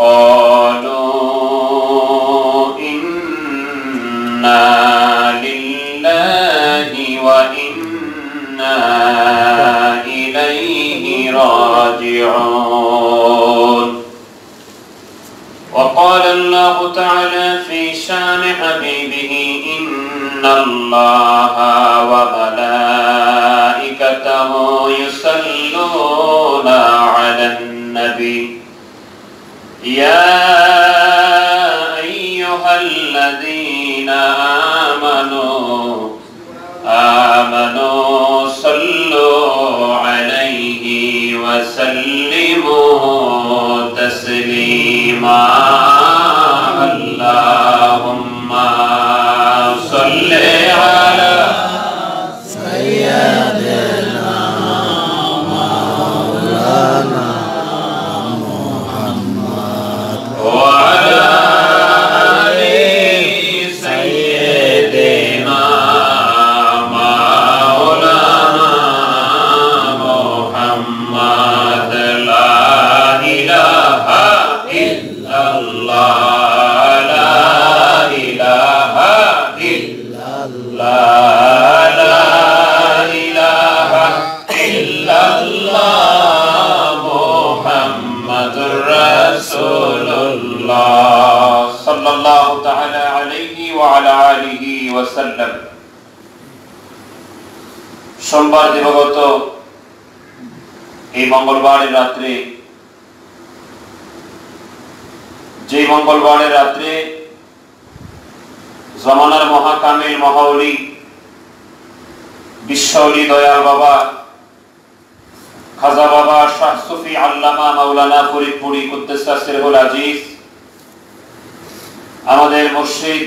قالوا إنا لله وإنا إليه راجعون وقال الله تعالى في شان حبيبه إن الله وملائكته يصلون على النبي يا أيها الذين آمنوا صلوا عليه وسلموا تسليما اللهم صل على سيدنا مولانا محمد وعلى آل سيدنا مولانا محمد لا إله إلا الله لا إله إلا الله لا إله إلا الله محمد رسول الله صلى الله تعالى عليه وعلى آله وسلم সোমবার দিবগত এই মঙ্গলবারের রাত্রে যে মঙ্গলবারের রাত্রে জমানার মহাকামিল মহাওলি বিশ্বওলি দয়াল বাবা খাজা বাবা শাহ সুফি আল্লামা মাওলানা ফরিদপুরি কুদ্দুস সিরহুল আজিজ আমাদের মুর্শিদ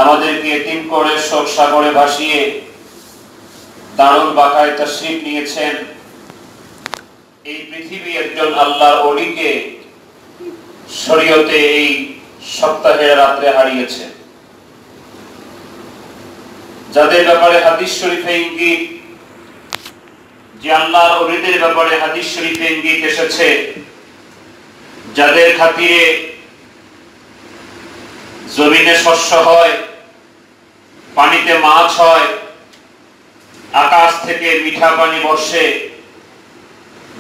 আমাদেরকে এতিম করে শোক সাগরে ভাসিয়ে দারুল বাকায় তাশরীফ নিয়েছেন। এই পৃথিবী একজন আল্লাহর ওলিকে শরীয়তে এই সপ্তাহের রাত্রে হারিয়েছে, যাদের ব্যাপারে হাদিস শরীফে ইঙ্গিত, যে আল্লাহর ওলিদের ব্যাপারে হাদিস শরীফে ইঙ্গিত এসেছে, যাদের খাতিরে জমিনে শস্য হয়, পানিতে মাছ হয়, আকাশ থেকে মিঠা পানি বর্ষে,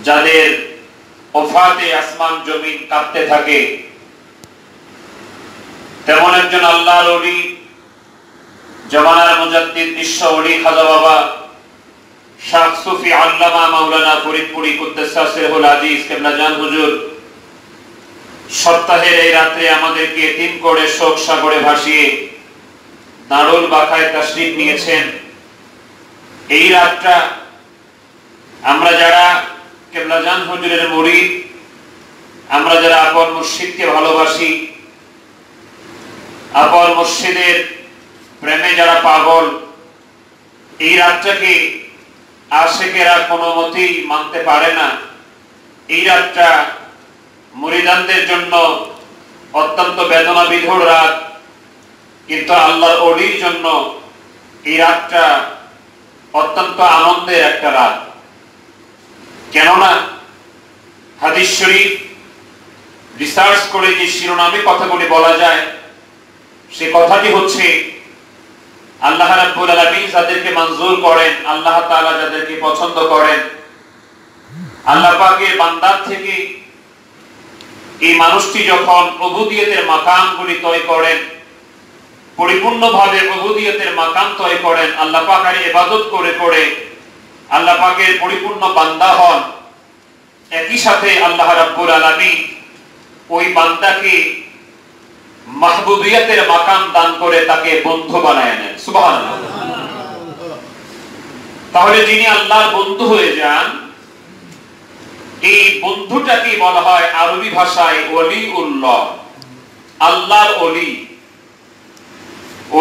যাদের ওফাতে আসমান জমিন কাঁপতে থাকে, তেমন একজন আল্লাহর ওলি জামানার মুজাদ্দিদ বিশ্ব ওলি খাজা বাবা শাহ সুফি আল্লামা মাওলানা ফরিদপুরি কুদ্দুস সিরহুল আজিজ কিবলা জান হুজুর সপ্তাহের এই রাত্রে আমাদেরকে এতিম করে শোক সাগরে ভাসিয়ে দারুল বাকায় তাশরীফ নিয়েছেন। এই রাতটা আমরা যারা কিবলা জান হুজুরের মুরিদ, আমরা যারা আপন মুর্শিদকে ভালোবাসি, আপন মুর্শিদের প্রেমে যারা পাগল, এই রাতটাকে আশিকেরা কোনো মতেই মানতে পারে না। এই রাতটা মুরিদানদের জন্য অত্যন্ত বেদনা বিধুর রাত, কিন্তু আল্লাহর ওলির জন্য এই রাতটা অত্যন্ত আনন্দের একটা রাত। কেননা হাদিস শরীফ রিসার্চ করে যে শিরোনামে কথাগুলি বলা যায়, সে কথাটি হচ্ছে আল্লাহ রাব্বুল আলামিন যাদেরকে মঞ্জুর করেন, আল্লাহ তাআলা যাদেরকে পছন্দ করেন, আল্লাহ পাকের বান্দার থেকে এই মানুষটি যখন উবুদিয়তের মাকামগুলি তয় করেন, পরিপূর্ণভাবে উবুদিয়তের মাকাম তয় করেন, আল্লাহ পাকের ইবাদত করে করে আল্লাহ পাকের পরিপূর্ণ বান্দা হন, একই সাথে আল্লাহ রাব্বুল আলামিন ওই বান্দাকে মাহবুবিয়তের মাকাম দান করে তাকে বন্ধু বানায় নেন। সুবহানাল্লাহ। তাহলে যিনি আল্লাহর বন্ধু হয়ে যান, এই বন্ধুটাকে বলা হয় আরবি ভাষায় ওলিউল্লাহ, আল্লাহর ওলি।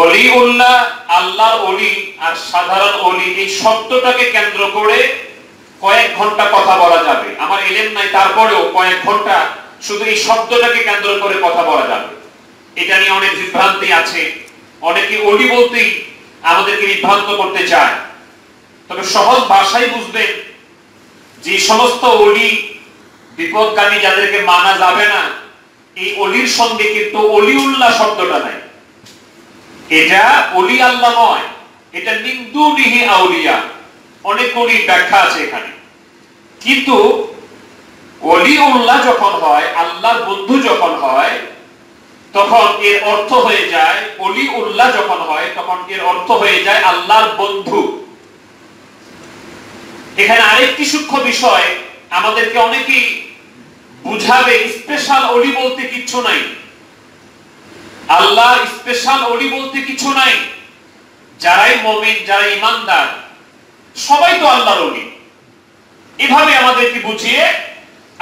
ওলিউল্লাহ, আল্লাহর ওলি আর সাধারণ ওলি, এই শব্দটাকে কেন্দ্র করে কয়েক ঘন্টা কথা বলা যাবে। আমার ইলম নাই, তারপরেও কয়েক ঘন্টা শুধু এই শব্দটাকে কেন্দ্র করে কথা বলা যাবে। এটা নিয়ে অনেক বিভ্রান্তি আছে, অনেকে ওলি বলতেই আমাদেরকে বিভ্রান্ত করতে চায়। তবে সহজ ভাষায় বুঝবেন, যে সমস্ত ওলি বিপদগামী যাদেরকে মানা যাবে না, এই অলির সঙ্গে কিন্তু অলিউল্লাহ শব্দটা নাই। এটা অলি আল্লাহ নয়, এটা মিন দুনিহি আউলিয়া। অনেকগুলি ব্যাখ্যা আছে এখানে, কিন্তু অলিউল্লাহ যখন হয়, আল্লাহর বন্ধু যখন হয়, তখন এর অর্থ হয়ে যায়, অলিউল্লাহ যখন হয় তখন এর অর্থ হয়ে যায় আল্লাহর বন্ধু। এখানে আরেকটি সূক্ষ্ম বিষয় আমাদেরকে অনেকেই বুঝাবে, স্পেশাল অলি বলতে কিছু নাই। আল্লাহ স্পেশাল অলি বলতে কিছু নাই। যারাই মুমিন, যারা ঈমানদার, সবাই তো আল্লাহর অলি। এভাবে আমাদেরকে বুঝিয়ে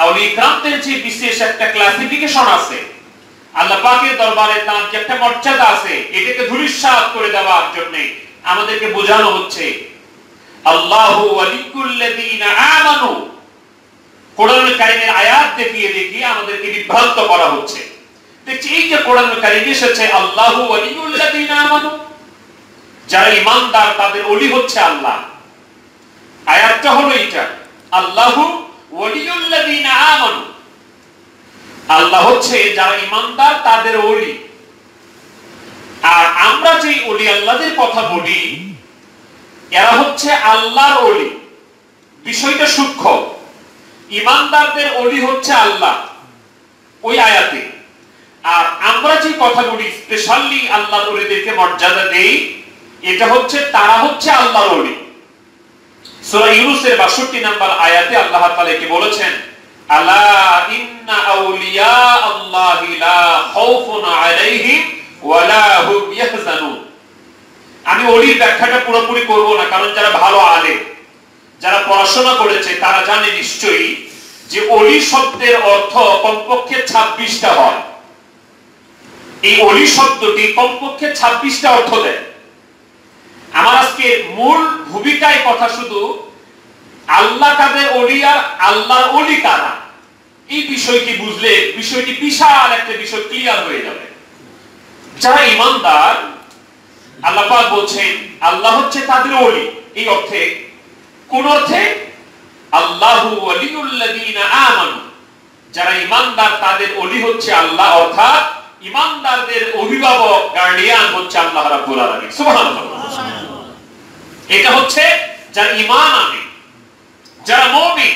আউলিয়া ইকরামদের যে বিশেষ একটা ক্লাসিফিকেশন আছে, আল্লাহ পাকের দরবারে তার যে একটা মর্যাদা আছে, এটাকে ধূলিসাৎ করে দেওয়ার জন্য আমাদেরকে বোঝানো হচ্ছে আল্লাহু ওয়ালিয়ুল্লাযীনা আমানু। কোরআনুল কারীমের আয়াত দেখিয়ে দেখিয়ে আমাদেরকে বিভ্রান্ত করা হচ্ছে। দেখছি এই যে কোরআনুল কারীমে এসেছে আল্লাহু ওয়ালিয়ুল্লাযীনা আমানু, যারা ঈমানদার তাদের ওলি হচ্ছে আল্লাহ। আয়াতটা হলো এটা, আল্লাহু ওয়ালিয়ুল্লাযীনা আমানু। আল্লাহ হচ্ছে যারা ঈমানদার তাদের ওলি। আর আমরা যে ওলি আল্লাহদের কথা বলি, এরা হচ্ছে আল্লাহর ওলি। বিষয়টা সূক্ষ্ম। ঈমানদারদের ওলি হচ্ছে আল্লাহ ওই আয়াতে। আর আমরা যে কথা বলি, স্পেশালি আল্লাহর ওলিদেরকে মর্যাদা দেই, এটা হচ্ছে তারা হচ্ছে আল্লাহর ওলি। সূরা ইউনূসের ৬২ নম্বর আয়াতে আল্লাহ তাআলা কি বলেছেন, আলা ইন্না আউলিয়া আল্লাহি লা খাউফুন আলাইহিম ওয়ালা হুম ইয়াহজানুন। আমি ওলির ব্যাখ্যাটা পুরোপুরি করব না, কারণ যারা ভালো আলেম, যারা পড়াশোনা করেছে, তারা জানে নিশ্চয়ই যে ওলি শব্দের অর্থ কমপক্ষে ২৬টা হয়। এই ওলি শব্দটি কমপক্ষে ২৬টা অর্থ দেয়। আমার আজকে মূল ভূমিকায় কথা শুধু আল্লাহ কাদের ওলি আর আল্লাহর ওলি কারা, এই বিষয়টি বুঝলে বিষয়টি বিশাল একটা বিষয় ক্লিয়ার হয়ে যাবে। যারা ঈমানদার, আল্লাহ পাক বলছেন আল্লাহ হচ্ছে তাদের ওলি। এই অর্থে, কোন অর্থে? আল্লাহু ওয়ালিয়ুল্লাযীনা আমানু, যারা ঈমানদার তাদের ওলি হচ্ছে আল্লাহ, অর্থাৎ ঈমানদারদের অভিভাবক, গার্ডিয়ান হচ্ছে আল্লাহ রাব্বুল আলামিন। সুবহানাল্লাহ। এটা হচ্ছে যারা ঈমান আনে, যারা মুমিন,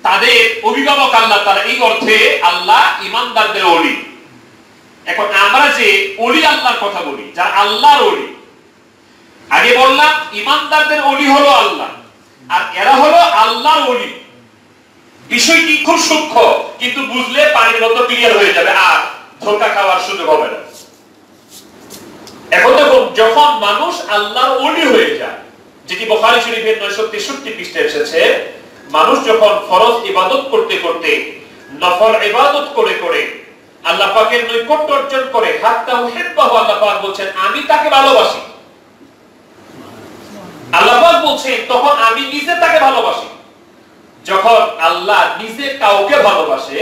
তাদের অভিভাবক আল্লাহ তাআলা। এই অর্থে আল্লাহ ঈমানদারদের ওলি। এখন আমরা যে ওলি আল্লাহর কথা বলি, যারা আল্লাহর ওলি, আগে বললাম ঈমানদারদের ওলি হলো আল্লাহ, আর এরা হলো আল্লাহর ওলি। বিষয়টি খুব সূক্ষ্ম, কিন্তু বুঝলে পানির মতো ক্লিয়ার হয়ে যাবে, আর ধোঁকা খাওয়ার সুযোগ হবে না। এখন দেখুন, যখন মানুষ আল্লাহর ওলি হয়ে যায়, যেটি বুখারী শরীফের 963 পৃষ্ঠায় এসেছে, মানুষ যখন ফরজ ইবাদত করতে করতে, নফল ইবাদত করে করে আল্লাহ পাকের নৈকট্য অর্জন করে, হাত্তা উহিব্বাহু, আল্লাহ পাক বলছেন আমি তাকে ভালোবাসি। আল্লাহ পাক বলছেন তখন আমি নিজে তাকে ভালোবাসি। যখন আল্লাহ নিজে কাউকে ভালোবাসে,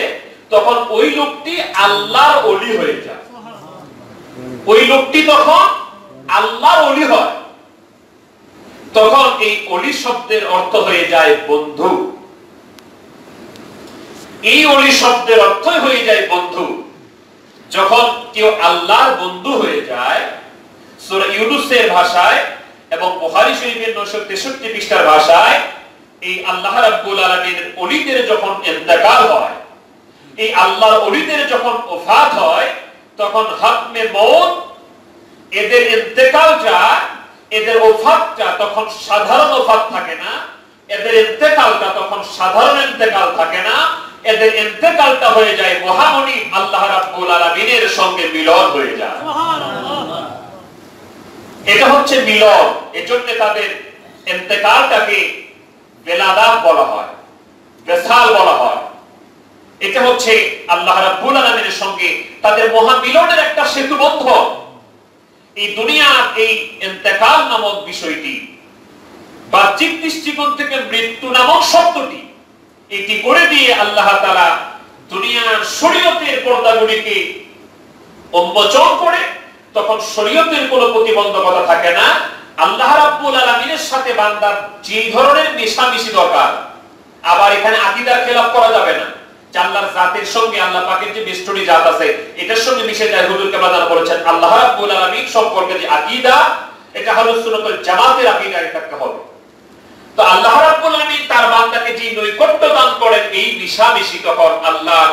তখন ওই লোকটি আল্লাহর ওলি হয়ে যায়। ওই লোকটি তখন আল্লাহর ওলি হয়। তখন এই ওলি শব্দের অর্থ হয়ে যায় বন্ধু। এই ওলি শব্দের অর্থই হয়ে যায় বন্ধু। যখন কেউ আল্লাহর বন্ধু হয়ে যায়, সূরা ইউনূসের ভাষায় এবং বুখারী শরীফের 963 পৃষ্ঠার ভাষায়, এই আল্লাহ রাব্বুল আলামিনের ওলিদের যখন ইন্তেকাল হয়, এই আল্লাহর ওলিদের যখন ওফাত হয়, তখন হাতমে মউত, এদের ইন্তেকালটা, এদের ওফাতটা তখন সাধারণ ওফাত থাকে না, এদের ইন্তেকালটা তখন সাধারণ ইন্তেকাল থাকে না, এদের ইন্তেকালটা হয়ে যায় মহামণি আল্লাহ রাব্বুল আলামিনের সঙ্গে মিলন হয়ে যায়। সুবহানাল্লাহ। এটা হচ্ছে মিলন। এজন্য তাদের ইন্তেকালটাকে বেলাদাত বলা হয়, বেসাল বলা হয়। এটা হচ্ছে আল্লাহ রাব্বুল আলামিনের সঙ্গে তাদের মহামিলনের একটা সেতুবন্ধন। এই দুনিয়ার এই ইন্তেকাল নামক বিষয়টি, বাহ্যিক দৃষ্টিকোণ থেকে মৃত্যু নামক শব্দটি, এটি করে দিয়ে আল্লাহ তাআলা দুনিয়ার শরীয়তের পর্দাগুলিকে উন্মোচন করে, তখন শরীয়তের কোনো প্রতিবন্ধকতা থাকে না। আল্লাহ রাব্বুল আলামিনের সাথে বান্দার যে ধরনের মেশামেশি দরকার, আবার এখানে আকীদার খেলাফ করা যাবে না, আল্লাহর জাতের সঙ্গে আল্লাহ পাকের যে বেষ্টনী জাত আছে এটার সঙ্গে মিশে যায়। হুজুর কেবলা বলেছেন আল্লাহ রাব্বুল আলামিন সম্পর্কে যে আকীদা এটা আহলুস সুন্নাত ওয়াল জামাতের আকীদা থাকতে হবে। তো আল্লাহ রাব্বুল আলামিন তার বান্দাকে যে নৈকট্য দান করেন এই মিশামিশি তখন আল্লাহর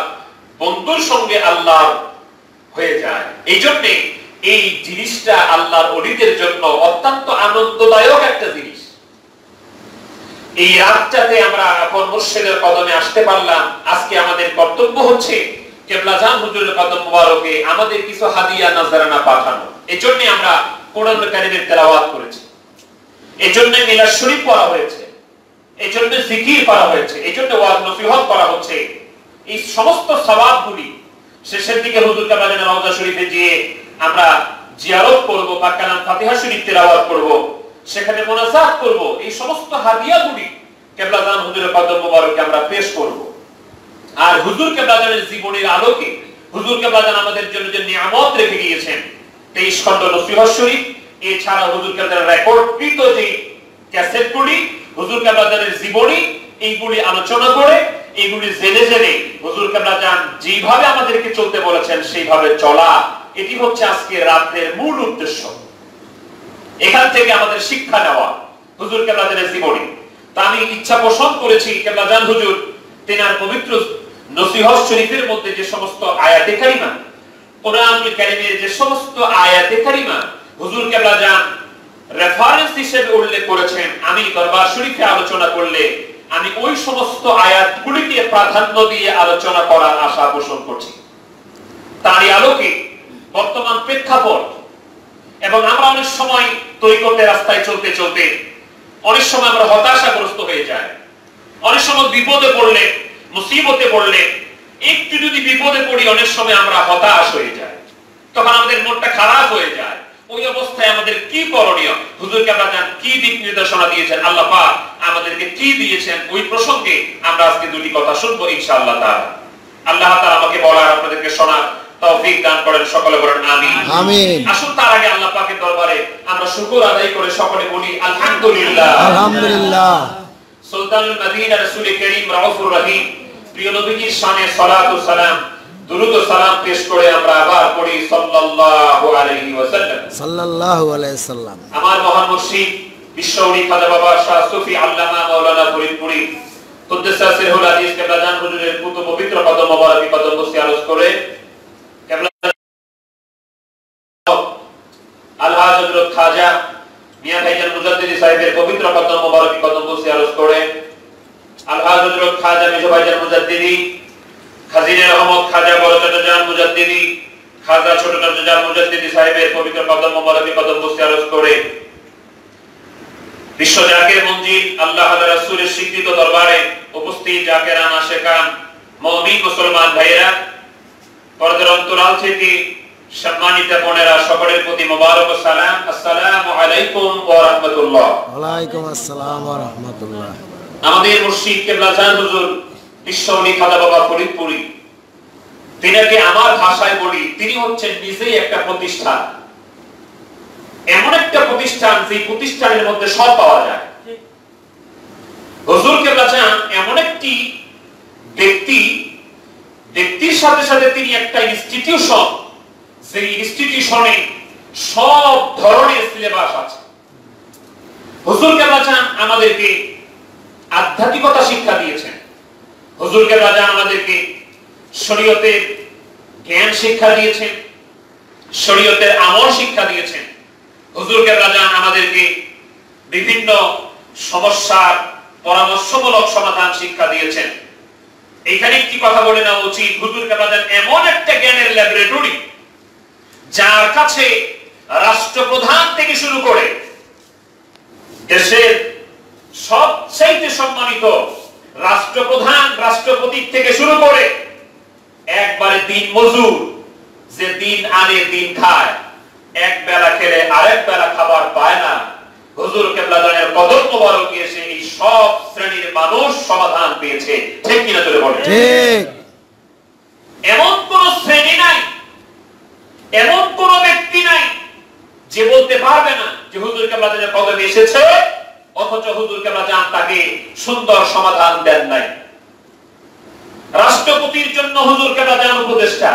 বন্ধুর সঙ্গে আল্লাহ হয়ে যায়। এইজন্য এই জিনিসটা আল্লাহর ওলিদের জন্য অত্যন্ত আনন্দদায়ক একটা জিনিস। এই রাতটাতে আমরা এখন মুর্শিদের কদমে আসতে পারলাম। আজকে আমাদের কর্তব্য হচ্ছে কেবলাজান হুজুরের কদম মোবারকে আমাদের কিছু হাদিয়া নাজরানা পাঠানো। এজন্য আমরা কোরআন কারীমের তেলাওয়াত করেছি, এজন্য মিলাদ শরীফ পড়া হয়েছে, এজন্য জিকির করা হয়েছে, এজন্য ওয়াজ নসিহত করা হচ্ছে। এই সমস্ত সওয়াবগুলি শেষের দিকে হুজুর কেবলাজানের রওজা শরীফে গিয়ে আমরা জিয়ারত করব বা কালাম ফাতিহা শরীফ তেলাওয়াত করব, সেখানে মোনাজাত করব। এই সমস্ত হাদিয়াগুলি কেবলাজান হুজুরের কদম মোবারকে আমরা পেশ করব। আর হুজুর কেবলাজানের জীবনের আলোকে হুজুর কেবলাজান আমাদের জন্য যে নিয়ামত রেখে গিয়েছেন 23 খণ্ড নসিহত শরীফ, এছাড়া হুজুর কেবলাজানের রেকর্ডকৃত যে ক্যাসেটগুলি হুজুর কেবলাজানের জীবনী, এইগুলি আলোচনা করে এইগুলি জেনে জেনে হুজুর কেবলাজান যেভাবে আমাদেরকে চলতে বলেছেন সেইভাবে চলা, এটি হচ্ছে আজকে রাতের মূল উদ্দেশ্য। এখান থেকে আমাদের শিক্ষা নেওয়া হুজুর কেবলাজানের জীবনী। তা আমি ইচ্ছা পোষণ করেছি কেবলাজান হুজুর তেনার পবিত্র নসিহত শরীফের মধ্যে যে সমস্ত আয়াতে কারিমা, কোরআনুল কারীমের যে সমস্ত আয়াতে কারিমা হুজুর কেবলাজান রেফারেন্স হিসেবে উল্লেখ করেছেন, আমি দরবার শরীফে আলোচনা করলে আমি ওই সমস্ত আয়াতগুলিকে প্রাধান্য দিয়ে আলোচনা করার আশা পোষণ করছি। তারই আলোকে বর্তমান প্রেক্ষাপট এবং আমরা অনেক সময় তরিকতের রাস্তায় চলতে চলতে অনেক সময় আমরা হতাশাগ্রস্ত হয়ে যাই। অনেক সময় বিপদে পড়লে, মুসিবতে পড়লে, একটু যদি বিপদে পড়ি অনেক সময় আমরা হতাশ হয়ে যাই, তখন আমাদের মনটা খারাপ হয়ে যায়। ওই অবস্থায় আমাদের কি করণীয়, হুজুর কেবলাজান কি দিক নির্দেশনা দিয়েছেন, আল্লাহ পাক আমাদেরকে কি দিয়েছেন, ওই প্রসঙ্গে আমরা আজকে দুটি কথা শুনবো ইনশাআল্লাহ তাআলা। আল্লাহ তাআলা আমাকে বলার আপনাদেরকে শোনার তৌফিক দান করেন, সকলে বলেন আমিন। আমিন। আসুন তার আগে আল্লাহ পাকের দরবারে আমরা শুকর আদায় করে সকলে বলি আলহামদুলিল্লাহ। আলহামদুলিল্লাহ। সুলতানুল মদিনা রাসূল করিম রাউফুর রহিম প্রিয় নবীজির শানে সালাতু সালাম দুরূদ ও সালাম পেশ করে আমরা আবার পড়ি সাল্লাল্লাহু আলাইহি ওয়াসাল্লাম। সাল্লাল্লাহু আলাইহি ওয়াসাল্লাম। আমার মহান মুর্শিদ বিশ্বউলি খাজা বাবা শাহ সুফি আল্লামা মাওলানা ফরিদপুরি কুদ্দুস সিরহুল আজিজ কেবলাজান হুজুরের পুত্র পবিত্র কদম মোবারক কদম বসি আরজ করে কেবলাজান আলহাজ হযরত খাজা মিয়া ভাইজান মুজাদ্দিদি সাহেবের পবিত্র কদম মোবারক কদম বসি আরজ করে আলহাজ হযরত খাজা মিজু ভাইজান মুজাদ্দিদি, খাজিনে রহমত খাজা বড় চট্টগ্রাম মুজাদ্দিদি, খাজা ছোট চট্টগ্রাম মুজাদ্দিদি সাহেবের পবিত্র কদম মোবারক কদম বসি আরজ করে বিশ্ব জাকির মঞ্জিল আল্লাহ তাআলা রাসূলের স্বীকৃত দরবারে উপস্থিত জাকিরান আশিকান মুমিন মুসলমান ভাইয়েরা, পর্দার অন্তরাল থেকে সম্মানিত বোনেরা, সকলের প্রতি মোবারক সালাম। আসসালামু আলাইকুম ওয়া রাহমাতুল্লাহ। ওয়া আলাইকুম আসসালাম ওয়া রাহমাতুল্লাহ। আমাদের মুর্শিদ কেবলাজান হুজুর বিশ্বউলি খাজা বাবা ফরিদপুরি, তিনাকে আমার ভাষায় বলি তিনি হচ্ছেন নিজেই একটা প্রতিষ্ঠান, এমন একটা প্রতিষ্ঠান যে প্রতিষ্ঠানের মধ্যে সব পাওয়া যায়। হুজুর কেবলাজান এমন একটি ব্যক্তির সাথে সাথে তিনি একটা ইনস্টিটিউশন, যে ইনস্টিটিউশনে সব ধরনের সিলেবাস আছে। হুজুর কেবলাজান আমাদেরকে আধ্যাত্মিকতা শিক্ষা দিয়েছেন, হুজুর কেবলাজান আমাদেরকে শরীয়তের জ্ঞান শিক্ষা দিয়েছেন, শরীয়তের আমল শিক্ষা দিয়েছেন। হুজুর কেবলাজান আমাদেরকে বিভিন্ন সমস্যার পরামর্শমূলক সমাধান শিক্ষা দিয়েছেন। এখানে একটি কথা বলে নেওয়া উচিত, হুজুর কেবলাজান এমন একটা জ্ঞানের ল্যাবরেটরি যার কাছে রাষ্ট্রপ্রধান থেকে শুরু করে দেশের সবচেয়ে সম্মানিত রাষ্ট্রপ্রধান, রাষ্ট্রপতি থেকে শুরু করে একবারে দিন মজুর যে দিন আনে দিন খায়, এক বেলা খেলে আরেক বেলা খাবার পায় না, হুজুর কেবলাজানের কদম মোবারকে এসে এই সব শ্রেণীর মানুষ সমাধান পেয়েছে। ঠিক কিনা চলে বলে? ঠিক। এমন কোন শ্রেণী নাই, এমন কোন ব্যক্তি নাই যে বলতে পারবে না যে হুজুর কেবলাজানের কদমে এসেছে অথচ হুজুর কেবলাজান তাকে সুন্দর সমাধান দেন নাই। রাষ্ট্রপতির জন্য হুজুর কেবলা যান উপদেষ্টা।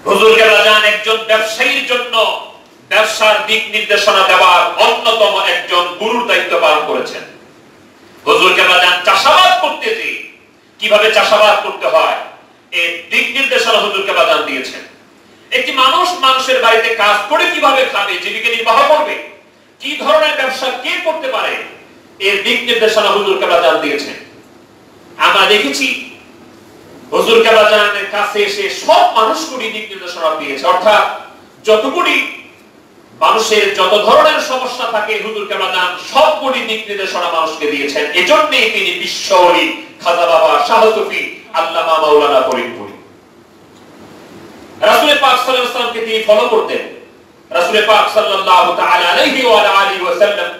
হুজুর কেবলা যান একজন ব্যবসায়ীর জন্য ব্যবসার দিক নির্দেশনা দেওয়ার অন্যতম একজন গুরুর দায়িত্ব পালন করেছেন। হুজুর কেবলা যান চাষাবাদ করতে যে কিভাবে চাষাবাদ করতে হয় এই দিক নির্দেশনা হুজুর কেবলা যান দিয়েছেন। একটি মানুষ মানুষের বাড়িতে কাজ করে কিভাবে খাবে, জীবিকা নির্বাহ করবে, কি ধরনের ব্যবসা কে করতে পারে এর দিক নির্দেশনা হুজুর কেবলা যান দিয়েছেন। আমরা দেখেছি হুজুর কেবলা জানের কাছে এসে সব মানুষগুলি দিক নির্দেশনা দিয়েছে, অর্থাৎ যতগুলি মানুষের যত ধরনের সমস্যা থাকে হুজুর কেবলা জান সবগুলি দিক নির্দেশনা মানুষকে দিয়েছেন। এজন্যই তিনি বিশ্ব ওলি খাজা বাবা শাহ সুফি আল্লামা মাওলানা ফরিদপুরি। রাসূল পাক সাল্লাল্লাহু আলাইহি ওয়াসাল্লামকে তিনি ফলো করতেন। রাসূল পাক সাল্লাল্লাহু তাআলা আলাইহি ওয়া আলিহি ওয়াসাল্লাম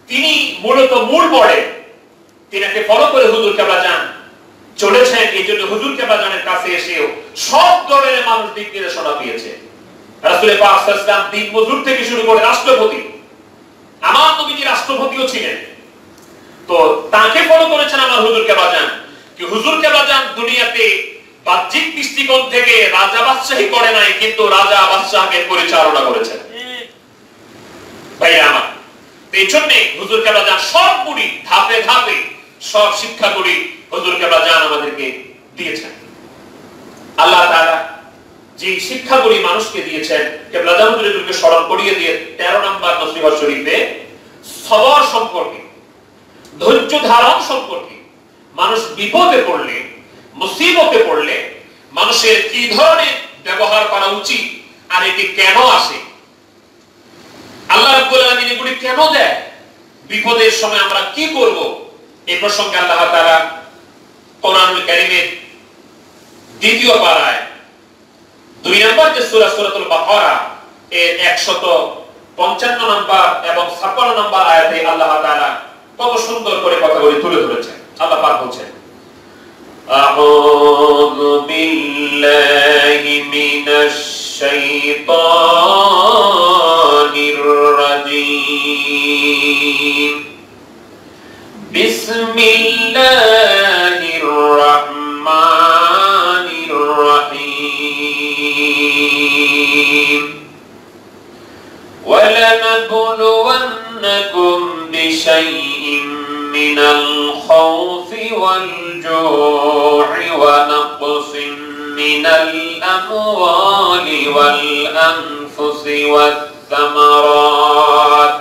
তিনি মূলত মূল বড়ে তিনাকে ফলো করে হুজুর কেবলা জান চলেছেন। এইজন্য হুজুর কেবলা জানের কাছে এসেও সব ধরনের মানুষ দিক নির্দেশনা পেয়েছে। রাসূল পাক সাল্লাল্লাহু আলাইহি ওয়াসাল্লাম দিন মজুর থেকে শুরু করে রাষ্ট্রপতি, আমার নবীজি রাষ্ট্রপতিও ছিলেন, তো তাকে ফলো করেছেন আমার হুজুর কেবলা জান। কি হুজুর কেবলা জান দুনিয়াতে বাহ্যিক দৃষ্টিকোণ থেকে রাজা বাদশাহী করে নাই, কিন্তু রাজা বাদশাহকে পরিচালনা করেছেন। ভাইরা আমার, এই জন্য হুজুর কেবলা জান সবগুলি ধাপে ধাপে সব শিক্ষাগুলি হুজুর কেবলা জান আমাদেরকে দিয়েছেন। আল্লাহ তাআলা যে শিক্ষাগুলি মানুষকে দিয়েছেন কেবলা জান হুজুরকে স্মরণ করিয়ে দিয়ে 13 নম্বর নসিহত শরীফে সবর সম্পর্কে, ধৈর্য ধারণ সম্পর্কে, মানুষ বিপদে পড়লে মুসিবতে পড়লে মানুষের কি ধরনের ব্যবহার করা উচিত আর এটি কেন আসে, আল্লাহ রাব্বুল আলামিন এগুলি কেন দেয়, বিপদের সময় আমরা কি করব, এই প্রসঙ্গে আল্লাহ তাআলা কোরআনুল কারীমের দ্বিতীয় পারায় 2 নম্বর যে সূরা সূরাতুল বাকারা এর 155 নম্বর এবং 56 নম্বর আয়াতে আল্লাহ তাআলা কত সুন্দর করে কথাগুলি তুলে ধরেছেন। আল্লাহ পাক বলেন, আউযু বিল্লাহি মিনাশ শাইতানির রাজীম, বিসমিল্লাহির রাহমানির রাহিম, ওয়ালানাবলুওয়ান্নাকুম বিশাইইন মিনাল খাউফি ওয়াল জু'i ওয়া নাকসিন মিনাল আমওয়ালি ওয়াল আনফুসি ওয়াস সামারাত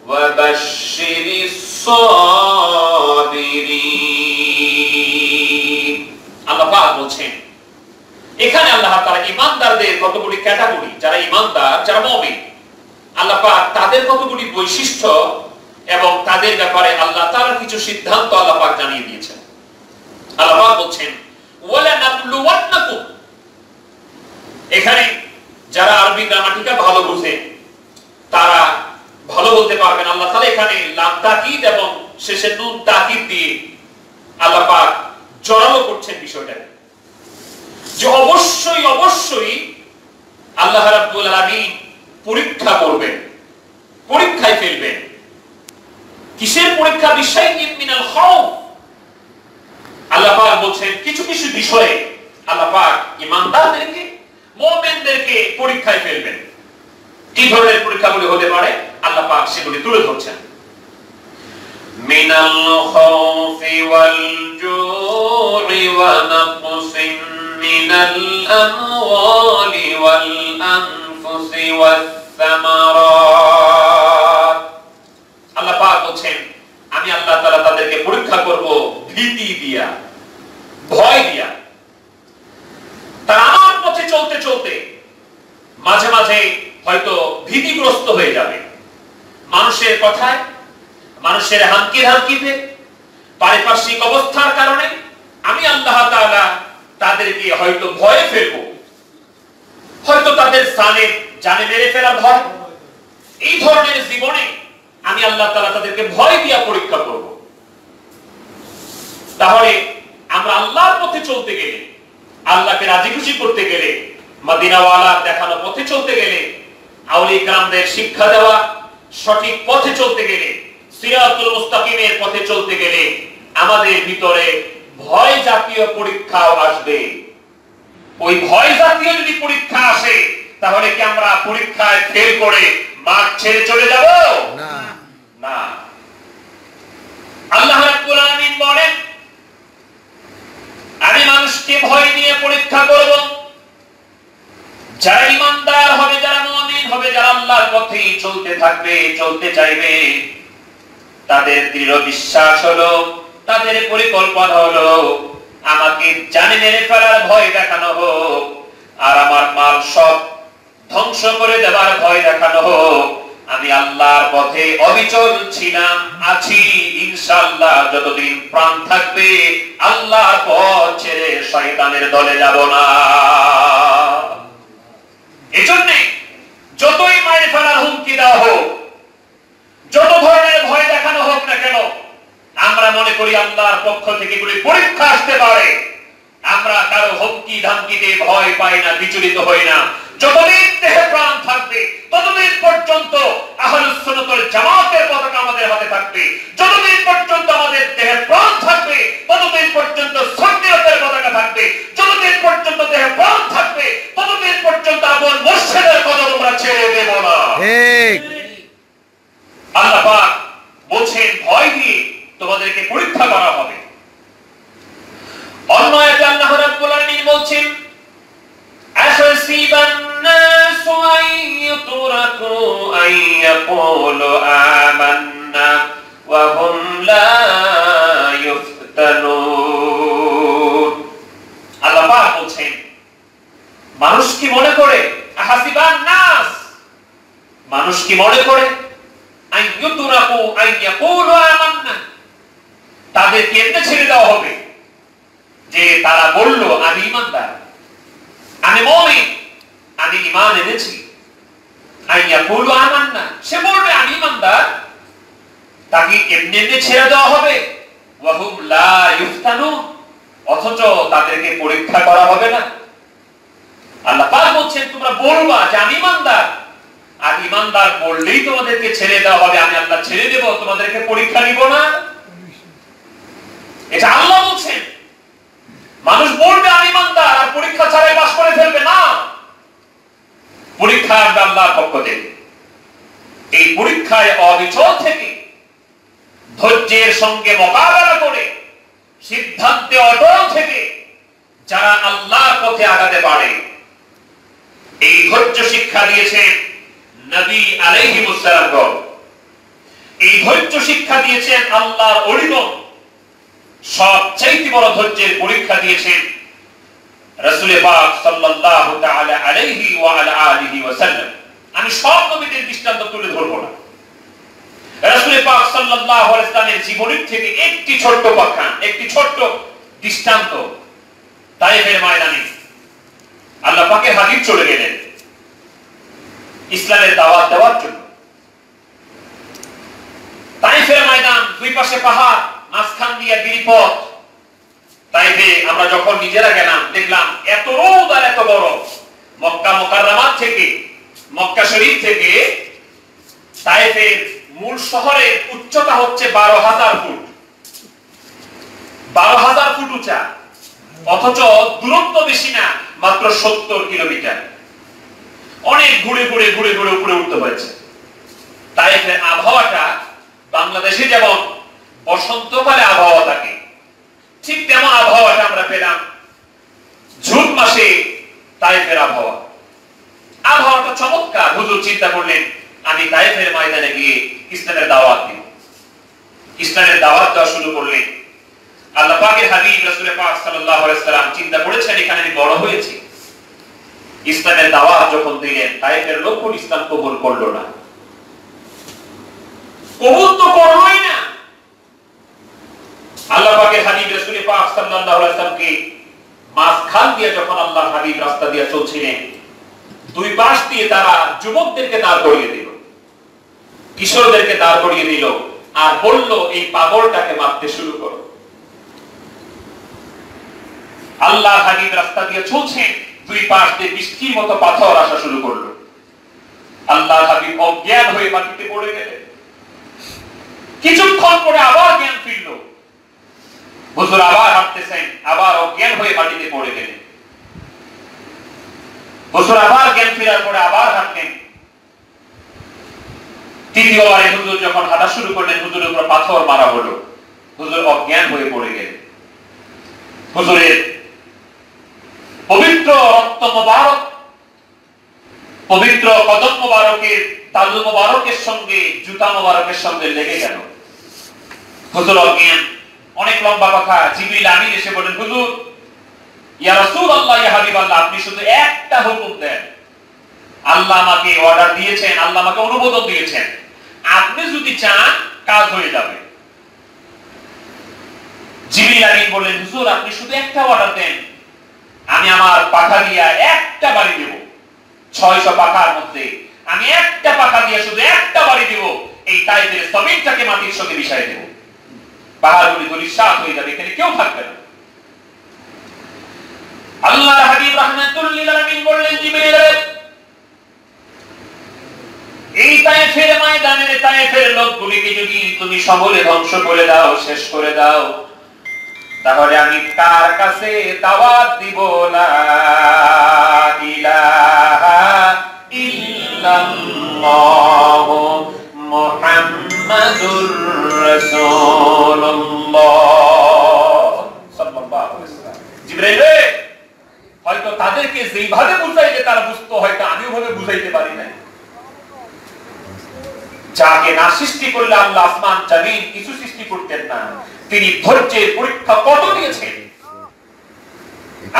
ওয়া বাশশিরিস সাবিরিন। আল্লাহ পাক বলেন এখানে আল্লাহ তাআলা ঈমানদারদের কতগুলি ক্যাটাগরি, যারা ঈমানদার, যারা মুমিন, আল্লাহ পাক তাদের কতগুলি বৈশিষ্ট্য এবং তাদের ব্যাপারে আল্লাহ তাআলা কিছু সিদ্ধান্ত আল্লাহ পাক জানিয়ে দিয়েছেন। আল্লাহ পাক বলেন ওয়ালা নাবলুওয়ান্নাকুম, এখানে যারা আরবি গ্রামাটিকা ভালো বুঝে তারা ভালো বলতে পারবেন। আল্লাহ তাআলা এখানে লাম তাকিদ এবং শেষে নুন তাকিদ দিয়ে আল্লাহ পাক জড়ালো করছেন বিষয়টাকে, যে অবশ্যই অবশ্যই আল্লাহ রাব্বুল আলামিন পরীক্ষা করবেন, পরীক্ষায় ফেলবেন। কিসের পরীক্ষা? বিশাইইন মিনাল খাউফ। আল্লাহ পাক বলেন কিছু কিছু বিষয়ে আল্লাহ পাক ঈমানদারদেরকে, মুমিনদেরকে পরীক্ষায় ফেলবেন। কি ধরনের পরীক্ষাগুলি হতে পারে আল্লাহ পাক সেগুলি তুলে ধরছেন। মিনাল খাউফি ওয়াল জু'i ওয়া নাকসিন মিনাল আমওয়ালি ওয়াল আনফুসি ওয়াস সামারাত। আল্লাহ পাক বলেন আমি আল্লাহ তাআলা তাদেরকে পরীক্ষা করব ভীতি দিয়া, ভয় দিয়া। তারা আমার পথে চলতে চলতে মাঝে মাঝে হয়তো ভীতিগ্রস্ত হয়ে যাবে, মানুষের কথায়, মানুষের হামকিতে, পারিপার্শ্বিক অবস্থার কারণে আমি আল্লাহ তাআলা তাদেরকে হয়তো ভয়ে ফেলবো, হয়তো তাদের জানে মেরে ফেলা ভয়। এই ধরনের জীবনে আমি আল্লাহ তাআলা তাদেরকে ভয় দিয়া পরীক্ষা করব। তাহলে আমরা আল্লাহর পথে চলতে গেলে, আল্লাহকে রাজি খুশি করতে গেলে, মদিনাওয়ালা দেখানো পথে চলতে গেলে, আউলিয়া কিরামদের শিক্ষা দেওয়া সঠিক পথে চলতে গেলে, সিরাতুল মুস্তাকিমের পথে চলতে গেলে আমাদের ভিতরে ভয় জাতীয় পরীক্ষাও আসবে। ওই ভয় জাতীয় যদি পরীক্ষা আসে তাহলে কি আমরা পরীক্ষায় ফেল করে মাঠ ছেড়ে চলে যাব? না না। আল্লাহ রাব্বুল আলামিন বলেন, আমি মানুষকে ভয় নিয়ে পরীক্ষা করব। যারা ঈমানদার হবে, যারা মুমিন হবে, যারা আল্লাহর পথে চলতে থাকবে, চলতে চাইবে, তাদের দৃঢ় বিশ্বাস হলো, তাদের পরিকল্পনা হলো আমাকে জানে মেরে ফেলার ভয় দেখানো হোক, আর আমার মাল সব ধ্বংস করে দেওয়ার ভয় দেখানো হোক, আমি আল্লাহর পথে অবিচল ছিলাম, আছি, ইনশাআল্লাহ যতদিন প্রাণ থাকবে আল্লাহর পথ ছেড়ে শয়তানের দলে যাব না। এজন্য যতই মেরে ফেলার হুমকি দেওয়া হোক, যত ধরনের ভয় দেখানো হোক না কেন, আমরা মনে করি আল্লাহর পক্ষ থেকে এগুলি পরীক্ষা আসতে পারে। আমরা কারো হুমকি ধামকিতে ভয় পাই না, বিচলিত হই না। যতদিন দেহে প্রাণ থাকবে ততদিন পর্যন্ত আহলুস সুন্নাত ওয়াল জামাতের পতাকা আমাদের হাতে থাকবে। যতদিন পর্যন্ত আমাদের দেহে প্রাণ থাকবে ততদিন পর্যন্ত সুন্নাতের পতাকা থাকবে। যতদিন পর্যন্ত দেহে প্রাণ থাকবে ততদিন পর্যন্ত আপন মুর্শিদের কদম আমরা ছেড়ে দেব না। ঠিক। আল্লাহ পাক বলছেন ভয় দিয়ে তোমাদেরকে পরীক্ষা করা হবে। অন্য আয়াতে আল্লাহ রাব্বুল আলামিন বলছেন, আহসিবান নাসু আন ইউতরাকু আন ইয়াকুলু আমান্না ওয়া হুম লা ইফতানুন। আল্লাহ পাক বলছেন মানুষ কি মনে করে, আহসিবান নাস, মানুষ কি মনে করে আন ইউতরাকু আন ইয়াকুলু আমান্না, তাদেরকে এমনি ছেড়ে দেওয়া হবে যে তারা বলল আমি ঈমানদার, আমি মুমিন, আমি ঈমান এনেছি। আন ইয়াকুলু আমান্না, সে বলবে আমি ঈমানদার, তাকে এমনি এমনি ছেড়ে দেওয়া হবে। ওয়া হুম লা ইফতানুন, অথচ তাদেরকে পরীক্ষা করা হবে না। আল্লাহ পাক বলছেন তোমরা বলবা যে আমি ঈমানদার, আর ঈমানদার বললেই তোমাদেরকে ছেড়ে দেওয়া হবে, আমি আল্লাহ ছেড়ে দেব, তোমাদেরকে পরীক্ষা নিব না। এটা আল্লাহ বলছেন। মানুষ বলবে আমি ঈমানদার আর পরীক্ষা ছাড়াই পাস করে ফেলবে না। পরীক্ষা আসবে আল্লাহর পক্ষ থেকে। এই পরীক্ষায় অবিচল থেকে ধৈর্যের সঙ্গে মোকাবেলা করে সিদ্ধান্তে অটল থেকে যারা আল্লাহর পথে আগাতে পারে, এই ধৈর্য শিক্ষা দিয়েছেন নবী আলাইহিস সালাম। এই ধৈর্য শিক্ষা দিয়েছেন আল্লাহর ওলিগণ। সবচেয়ে বড় ধৈর্যের পরীক্ষা দিয়েছেন রাসূল পাক সাল্লাল্লাহু তাআলা আলাইহি ওয়া আলা আলিহি ওয়াসাল্লাম। আমি সব নবীদের দৃষ্টান্ত তুলে ধরব না, রাসূল পাক সাল্লাল্লাহু আলাইহি ওয়াসাল্লামের জীবনের থেকে একটি ছোট্ট পাখান, একটি ছোট্ট দৃষ্টান্ত। তায়েফের ময়দানে আল্লাহ পাকের হাবিব চলে গেলেন ইসলামের দাওয়াত দেওয়ার জন্য। তায়েফের ময়দান, দুই পাশে পাহাড়, মাঝখান দিয়ে গিরিপথ। তাইফে আমরা যখন নিজেরা গেলাম দেখলাম এত রোদ আর এত গরম। মক্কা মুকাররমা থেকে, মক্কা শরীফ থেকে তাইফের মূল শহরের উচ্চতা হচ্ছে 12,000 ফুট, 12,000 ফুট উঁচা, অথচ দূরত্ব বেশি না, মাত্র 70 কিলোমিটার। অনেক ঘুরে ঘুরে ঘুরে ঘুরে উপরে উঠতে হয়েছে। তাইফের আবহাওয়াটা বাংলাদেশে যেমন বসন্তকালে আবহাওয়া থাকে, ঠিক তেমন আবহাওয়াটা আমরা পেলাম জুন মাসে তায়েফের আবহাওয়া। আবহাওয়াটা চমৎকার। হুজুর চিন্তা করলেন আমি তায়েফের ময়দানে গিয়ে ইসলামের দাওয়াত দিব। ইসলামের দাওয়াত দেওয়া শুরু করলেন। আল্লাহ পাকের হাবিব রাসূল পাক সাল্লাল্লাহু আলাইহি ওয়াসাল্লাম চিন্তা করেছেন এখানে আমি বড় হয়েছি। ইসলামের দাওয়াত যখন দিলেন তায়েফের লোকজন ইসলাম কবুল করলো না। কবুল তো করলোই না। আল্লাহ পাকের হাবিব রাসূল পাক সাল্লাল্লাহু আলাইহি ওয়াসাল্লামকে মাঝখান দিয়ে যখন আল্লাহর হাবিব রাস্তা দিয়ে চলছিলেন, দুই পাশ দিয়ে তারা যুবকদেরকে দাঁড় করিয়ে দিল, কিশোরদেরকে দাঁড় করিয়ে দিল, আর বলল এই পাগলটাকে মারতে শুরু করো। আল্লাহর হাবিব রাস্তা দিয়ে চলছেন, দুই পাশ দিয়ে বৃষ্টির মতো পাথর আসা শুরু করলো। আল্লাহর হাবিব অজ্ঞান হয়ে মাটিতে পড়ে গেলেন। কিছুক্ষণ পরে আবার জ্ঞান ফিরল। হুজুর আবার হাঁটতেছেন, আবার অজ্ঞান হয়ে মাটিতে পড়ে গেলেন। হুজুর আবার জ্ঞান ফেরার পরে আবার হাঁটলেন। তৃতীয়বারে হুজুর যখন হাঁটা শুরু করলেন, হুজুরের উপর পাথর মারা হলো, হুজুর অজ্ঞান হয়ে পড়ে গেলেন। হুজুরের পবিত্র রক্ত মোবারক, পবিত্র কদম মোবারকের তালু মোবারকের সঙ্গে জুতা মোবারকের সঙ্গে লেগে গেল। হুজুর অজ্ঞান। অনেক লম্বা কথা। জিবরিল আমিন এসে বলেন, হুজুর, ইয়া রাসূলুল্লাহ, ইয়া হাবিবাল্লাহ, আপনি শুধু একটা হুকুম দেন। আল্লাহ আমাকে অর্ডার দিয়েছেন, আল্লাহ আমাকে অনুমোদন দিয়েছেন, আপনি যদি চান কাজ হয়ে যাবে। জিবরিল আমিন বলেন, হুজুর, আপনি শুধু একটা অর্ডার দেন, আমি আমার পাখা দিয়া একটা বাড়ি দেব। 600 পাখার মধ্যে আমি একটা পাখা দিয়ে শুধু একটা বাড়ি দেব, এই তাইফের জমিনটাকে মাটির সঙ্গে মিশিয়ে দেব। পাহাড়গুলি ধূলিসাৎ হয়ে যাবে, এখানে কেউ থাকবে না। আল্লাহর হাবিব রাহমাতুল লিল আলামিন বললেন, জিবরিল, এই তায়েফের ময়দানের তায়েফের লোকগুলিকে যদি তুমি সমূলে ধ্বংস করে দাও, শেষ করে দাও, তাহলে আমি কার কাছে দাওয়াত দিব? লা ইলাহা ইল্লাল্লাহ মুহাম্মাদুর রাসূলুল্লাহ সাল্লাল্লাহু আলাইহি ওয়াসাল্লাম। জিবরাইল, হয়তো তাদেরকে যেইভাবে বুঝাইলে তারা বুঝতো, হয়তো আমি ওভাবে বুঝাইতে পারি না। যাকে না সৃষ্টি করলে আল্লাহ আসমান জমিন কিছু সৃষ্টি করতেন না, তিনি ধৈর্যের পরীক্ষা কত দিয়েছেন।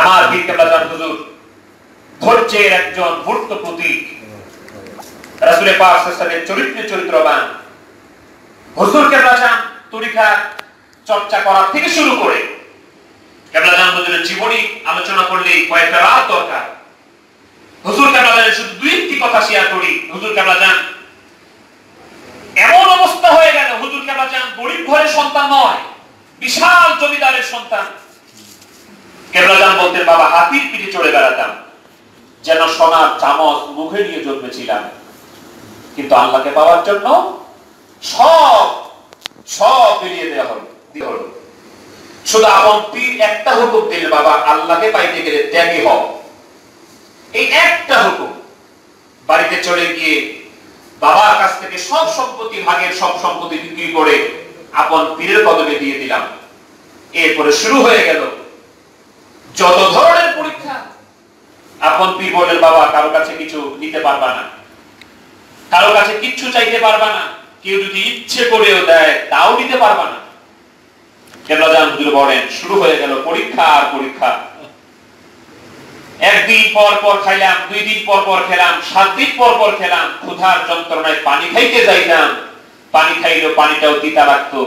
আমার বীর কেবলা জান হুজুর ধৈর্যের একজন মূর্ত প্রতীক। রাসূল পাক সাল্লাল্লাহু আলাইহি ওয়াসাল্লামের চরিত্রবান হুজুর কেবলা জান তরিকা চর্চা করা থেকে শুরু করে কেবলা জান হুজুরের জীবনী আলোচনা করলে কয়েকটা রাত দরকার। হুজুর কেবলা জানের শুধু দুইটি কথা শেয়ার করি। হুজুর কেবলা জান এমন অবস্থা হয়ে গেল, হুজুর কেবলা জান গরিব ঘরের সন্তান নয়, বিশাল জমিদারের সন্তান। কেবলা জান বলতেন, বাবা, হাতির পিঠে চড়ে বেড়াতাম, যেন সোনার চামচ মুখে নিয়ে জন্মেছিলাম, কিন্তু আল্লাহকে পাওয়ার জন্য সব ফিরিয়ে দেওয়া হলো। শুধু আপন পীর একটা হুকুম দিল, বাবা, আল্লাহকে পাইতে গেলে ত্যাগী হও। এই একটা হুকুম। বাড়িতে চলে গিয়ে বাবার কাছ থেকে সব সম্পত্তি, ভাগের সব সম্পত্তি বিক্রি করে আপন পীরের কদমে দিয়ে দিলাম। এরপরে শুরু হয়ে গেল যত ধরনের পরীক্ষা। আপন পীর বলেন, বাবা, কারো কাছে কিছু নিতে পারবা না, কারো কাছে কিচ্ছু চাইতে পারবা না, কেউ যদি ইচ্ছে করেও দেয় তাও নিতে পারবা না। কেবলা জান হুজুর বলেন, শুরু হয়ে গেল পরীক্ষা আর পরীক্ষা। একদিন পর পর খাইলাম, 2 দিন পর পর খেলাম, 7 দিন পর পর খেলাম। ক্ষুধার যন্ত্রণায় পানি খাইতে যাইতাম, পানি খাইলেও পানিটাও তিতা লাগতো,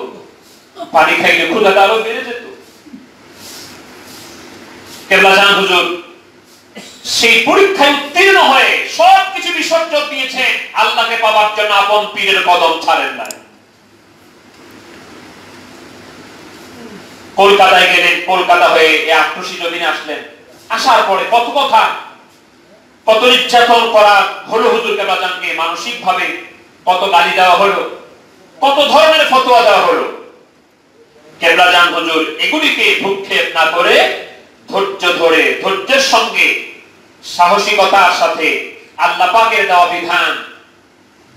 পানি খাইলে ক্ষুধাটা আরো বেড়ে যেত। কেবলা জান হুজুর সেই পরীক্ষায় উত্তীর্ণ হয়ে সবকিছু বিসর্জন দিয়েছেন, আল্লাহকে পাওয়ার জন্য আপন পীরের কদম ছাড়েন না। কলকাতায় গেলেন, কলকাতা হয়ে এই আক্রোশী জমিনে আসলেন। আসার পরে কত কথা, কত নির্যাতন করা হলো হুজুর কেবলা জানকে, মানসিক ভাবে কত গালি দেওয়া হলো, কত ধরনের ফতোয়া দেওয়া হলো। কেবলা জান হুজুর এগুলিকে ভ্রুক্ষেপ না করে ধৈর্য ধরে, ধৈর্যের সঙ্গে সাহসিকতার সাথে আল্লাহ পাকের দেওয়া বিধান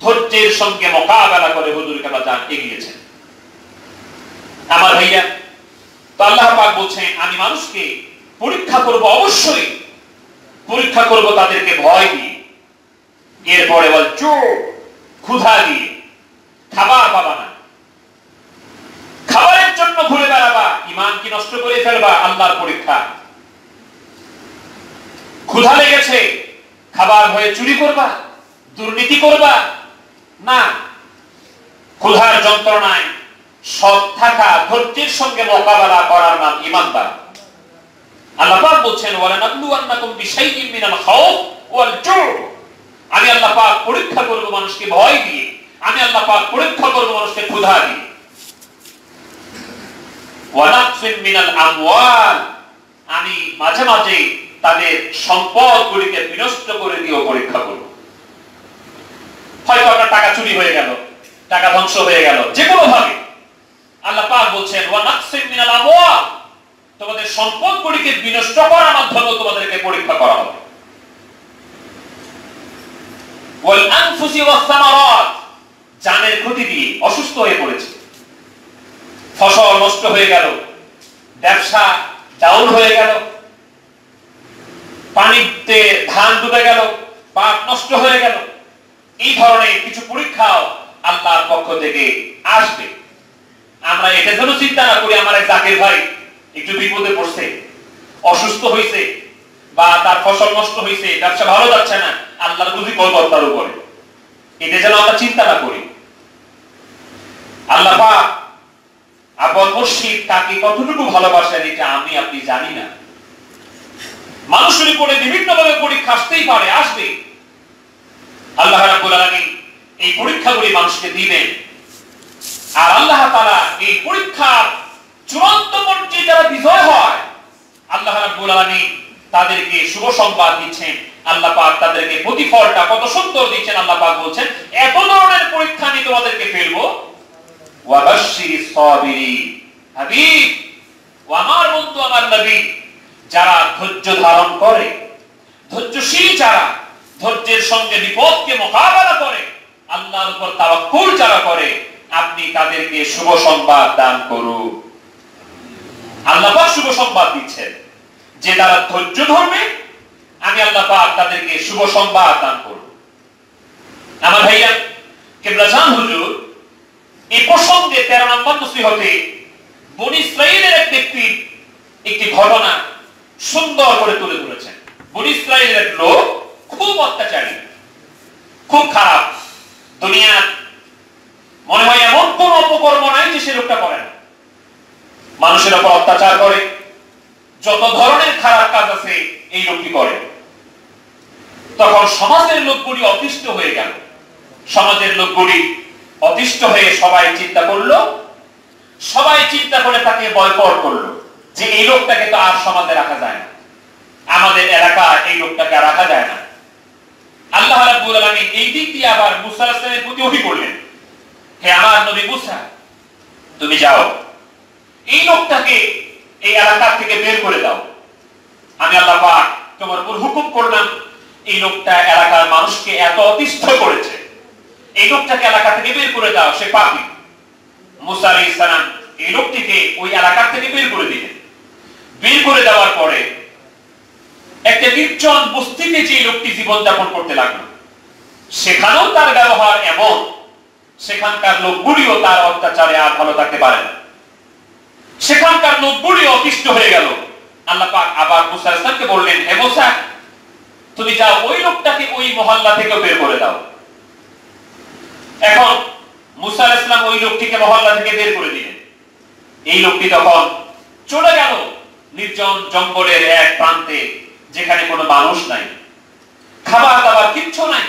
ধৈর্যের সঙ্গে মোকাবেলা করে হুজুর কেবলা জান এগিয়েছেন। আমার ভাইয়া, তো আল্লাহ পাক বলছেন, আমি মানুষকে পরীক্ষা করব, অবশ্যই পরীক্ষা করব তাদেরকে ভয় দিয়ে, এরপরে বল ক্ষুধা দিয়ে। খাবার পাবা না, খাবারের জন্য ঘুরে বেড়াবা, ঈমান কি নষ্ট করে ফেলবা, আল্লাহর পরীক্ষা। ক্ষুধা লেগেছে, খাবার হয়ে চুরি করবা, দুর্নীতি করবা না। ক্ষুধার যন্ত্রণায় সৎ থাকা, ধৈর্যের সঙ্গে মোকাবেলা করার নাম ঈমানদার। আল্লাহ পাক বলছেন, ওয়ালানাবলুওয়ান্নাকুম বিশাইইন মিনাল খাউফ ওয়াল জু'। আমি আল্লাহ পাক পরীক্ষা করব মানুষকে ভয় দিয়ে, আমি আল্লাহ পাক পরীক্ষা করব মানুষকে ক্ষুধা দিয়ে। ওয়ানাকসিম মিনাল আমওয়াল, আমি মাঝে মাঝে তাদের সম্পদগুলিকে বিনষ্ট করে দিয়েও পরীক্ষা করব। হয়তো আপনার টাকা চুরি হয়ে গেল, টাকা ধ্বংস হয়ে গেল, যে কোনো ভাবে আল্লাহ পাক বলছেন ওয়া নাকসিম মিনাল আমওয়াল, তোমাদের সম্পদগুলিকে বিনষ্ট করার মাধ্যমে তোমাদেরকে পরীক্ষা করা হবে। ওয়াল আনফুসি ওয়াস সামারাত, জানের ক্ষতি দিয়ে অসুস্থ হয়ে পড়েছে, ফসল নষ্ট হয়ে গেল, ব্যবসা ডাউন হয়ে গেল, পানিতে ধান ডুবে গেল, পাট নষ্ট হয়ে গেল, এই ধরনের কিছু পরীক্ষাও আল্লাহর পক্ষ থেকে আসবে। আমরা এটা যেন চিন্তা না করি আমার এক জাকির ভাই একটু বিপদে পড়ছে, অসুস্থ হয়েছে, বা তার ফসল নষ্ট হয়েছে, ব্যবসা ভালো যাচ্ছে না, আল্লাহর বুঝি কদর তার উপরে, এটা যেন আমরা চিন্তা না করি। আল্লাহ পাক আবুল মুর্শিদ তাকে কতটুকু ভালোবাসেন এটা আমি আপনি জানি না। মানুষের উপরে বিভিন্ন ভাবে পরীক্ষা আসতেই পারে, আসবে। আল্লাহ রাব্বুল আলামিন এই পরীক্ষাগুলি মানুষকে দিবেন, আর আল্লাহ তাআলা এই পরীক্ষার চূড়ান্ত পর্যায়ে যারা বিজয় হয় আল্লাহ রাব্বুল আলামিন তাদেরকে শুভ সংবাদ দিচ্ছেন। আল্লাহ পাক তাদেরকে প্রতিফলটা কত সুন্দর দিচ্ছেন। আল্লাহ পাক বলছেন এত ধরনের পরীক্ষা নিয়ে তোমাদেরকে ফেলবো। ওয়া বাশশিরিস সাবিরিন, হাবিব ও আমার বন্ধু আমার নবী, যারা ধৈর্য ধারণ করে, ধৈর্যশীল যারা, ধৈর্যের সঙ্গে বিপদকে মোকাবেলা করে, আল্লাহর উপর তাওয়াক্কুল যারা করে, আপনি তাদেরকে শুভ সংবাদ দান করুন। আল্লাহ পাক শুভ সংবাদ দিচ্ছেন যে তারা ধৈর্য ধরবে, আমি আল্লাহ পাক তাদেরকে শুভ সংবাদ দান করব। আমার ভাইয়া কিবলা জান হুজুর এই প্রসঙ্গে 13 নম্বর নসিহতে বনী ইসরাঈলের এক ব্যক্তির একটি ঘটনা সুন্দর করে তুলে ধরেছেন। বনী ইসরাঈলের এক লোক খুব অত্যাচারী, খুব খারাপ, দুনিয়া মনে হয় এমন কোন অপকর্ম নাই যে সে লোকটা করে না, মানুষের উপর অত্যাচার করে, যত ধরনের খারাপ কাজ আছে এই লোকটি করে। তখন সমাজের লোকগুলি অতিষ্ঠ হয়ে গেল। সমাজের লোকগুলি অতিষ্ঠ হয়ে সবাই চিন্তা করলো, সবাই চিন্তা করে তাকে বয়কট করলো যে এই লোকটাকে তো আর সমাজে রাখা যায় না, আমাদের এলাকায় এই লোকটাকে আর রাখা যায় না। আল্লাহ রাব্বুল আলামিন এই দিক দিয়ে আবার মুসা আলাইহিস সালামের প্রতি ওহী করলেন, হে আমার নবী মুসা, তুমি যাও এই লোকটাকে এই এলাকা থেকে বের করে দাও। আমি আল্লাহ পাক তোমার উপর হুকুম করলাম, এই লোকটা এলাকার মানুষকে এত অতিষ্ঠ করেছে, এই লোকটাকে এলাকা থেকে বের করে দাও, সে পাপী। মুসা আলাইহিস সালাম এই লোকটিকে ওই এলাকা থেকে বের করে দিলেন। বের করে দেওয়ার পরে একটা নির্জন বস্তিতে যে লোকটি জীবন যাপন করতে লাগলো, সেখানেও তার ব্যবহার এমন, সেখানকার লোকগুলিও তার অত্যাচারে আর ভালো থাকতে পারে না, সেখানকার লোকগুলি অতিষ্ঠ হয়ে গেল। আল্লাহ পাক আবার মুসা আলাইহিস সালামকে বললেন, হে মুসা, তুমি যাও ওই লোকটাকে ওই মহল্লা থেকে বের করে দাও। এখন মুসা আলাইহিস সালাম ওই লোকটিকে মহল্লা থেকে বের করে দিলেন। এই লোকটি তখন চলে গেল নির্জন জঙ্গলের এক প্রান্তে, যেখানে কোনো মানুষ নাই, খাবার দাবার কিচ্ছু নাই,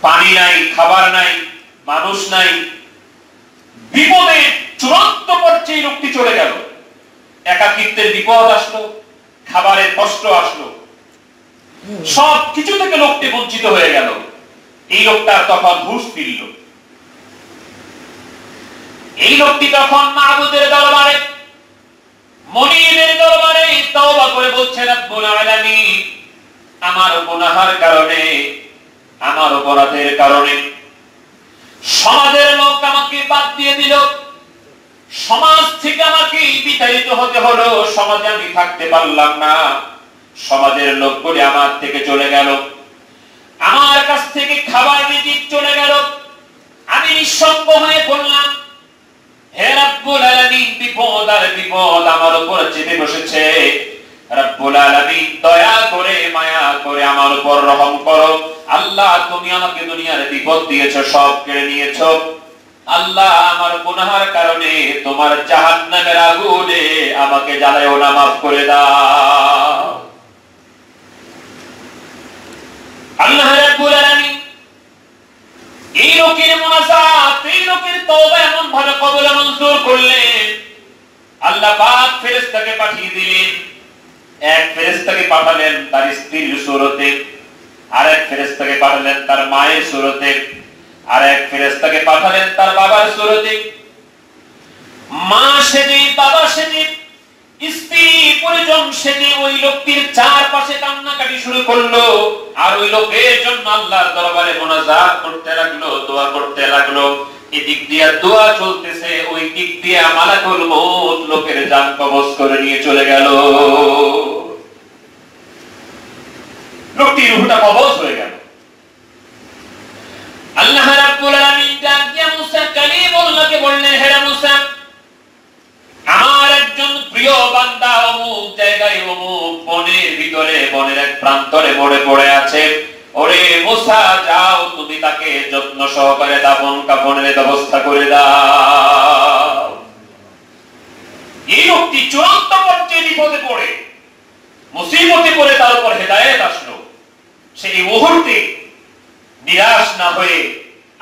পানি নাই, খাবার নাই, মানুষ নাই, বিপদে চূড়ান্ত পর্যায়ে লোকটি চলে গেল। একাকিত্বের বিপদ আসলো, খাবারের কষ্ট আসলো, সব কিছু থেকে লোকটি বঞ্চিত হয়ে গেল। এই লোকটার তখন হুঁশ ফিরল। এই লোকটি তখন মাবুদের দরবারে, মনিবের দরবারে তওবা করে বলছে, রব্বুল আলামিন, আমার গুনাহের কারণে, আমার অপরাধের কারণে সমাজের লোক আমাকে বাদ দিয়ে দিল, সমাজ থেকে আমাকে বিতাড়িত হতে হলো, সমাজে আমি থাকতে পারলাম না, সমাজের লোকগুলি আমার থেকে চলে গেল, আমার কাছ থেকে খাবার রিজিক চলে গেল, আমি নিঃসঙ্গ হয়ে পড়লাম। হে রব্বুল আলামিন, বিপদ আর বিপদ আমার উপর চেপে বসেছে। রব্বুল আলামিন, দয়া করে মায়া করে আমার উপর রহম করো। আল্লাহ, তুমি আমাকে দুনিয়ার বিপদ দিয়েছো, সব কেড়ে নিয়েছো। আল্লাহ, আমার গুনাহের কারণে তোমার জাহান্নামের আগুনে আমাকে জ্বালায়ও না, মাফ করে দাও। আল্লাহ রাব্বুল আলামিন এই লোকের মুনাজাত, এই লোকের তওবা এমন ভাবে কবুল মঞ্জুর করলেন। আল্লাহ পাক ফেরেশতাকে পাঠিয়ে দিলেন। এক ফেরেশতাকে পাঠালেন তার স্ত্রীর সুরতে, আরেক ফেরেশতাকে পাঠালেন তার মায়ের সুরতে, আরেক ফেরেশতাকে পাঠালেন তার বাবার সুরতে। মা সেজে, বাবা সেজে, স্ত্রী পরিজন সেজে ওই লোকটির চারপাশে কান্নাকাটি শুরু করলো। আর ওই লোকের জন্য আল্লাহর দরবারে মুনাজাত করতে লাগলো, দোয়া করতে লাগলো। এদিক দিয়ে দোয়া চলতেছে, ওই দিক দিয়ে মালাকুল মউত লোকের জান কবজ করে নিয়ে চলে গেল। লোকটির রূহটা কবজ হয়ে গেল। আল্লাহ রাব্বুল আলামিন ডাক দিয়ে মুসা কালিমুল্লাহকে বললেন, হে মুসা, আমার একজন প্রিয় বান্দা অমুক জায়গায় অমুক বনের ভিতরে, বনের এক প্রান্তরে মরে পড়ে আছে। ওরে মুসা, যাও তুমি তাকে যত্ন সহকারে দাফন কাফনের ব্যবস্থা করে দাও। এই লোকটি চূড়ান্ত পর্যায়ে বিপদে পড়ে, মুসিবতে পড়ে, তার উপর হেদায়েত আসলো। সেই মুহূর্তে নিরাশ না হয়ে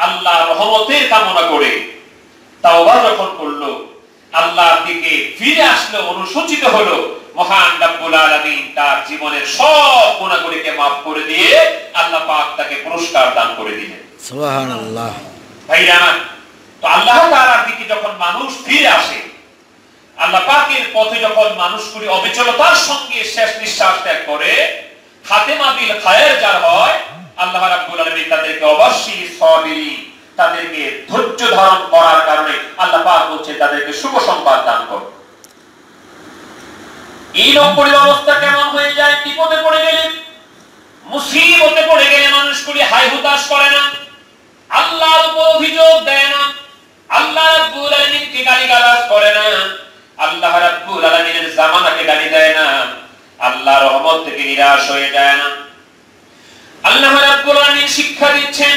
আল্লাহর রহমতের কামনা করে তাওবা যখন করলো, আল্লাহর দিকে ফিরে আসলো, অনুশোচিত হলো, মহান রব্বুল আলামিন তার জীবনের সব গুনাহগুলিকে মাফ করে দিয়ে আল্লাহ পাক তাকে পুরস্কার দান করে দিলেন। সুবহানাল্লাহ। ভাইরা, তো আল্লাহ তাআলার দিকে যখন মানুষ ফিরে আসে, আল্লাহ পাকের পথে যখন মানুষগুলি অবিচলতার সঙ্গে শেষ নিঃশ্বাস ত্যাগ করে, খাতেমা বিল খায়ের যার হয়, আল্লাহ রাব্বুল আলামিন তাদেরকে অবশ্যই সাবিরিন, তাদেরকে ধৈর্য ধারণ করার কারণে আল্লাহ পাক বলছে তাদেরকে শুভ সংবাদ দান করো। এই লোকগুলির অবস্থা কেমন হয়ে যায়? বিপদে পড়ে গেলে, মুসিবতে পড়ে গেলে মানুষগুলি হাই হুতাশ করে না, আল্লাহর উপর অভিযোগ দেয় না, আল্লাহ রাব্বুল আলামিনকে গালিগালাজ করে না, আল্লাহ রাব্বুল আলামিনের জামানাকে গালি দেয় না, আল্লাহর রহমত থেকে নিরাশ হয়ে যায় না। আল্লাহ রাব্বুল আলামিন শিক্ষা দিচ্ছেন,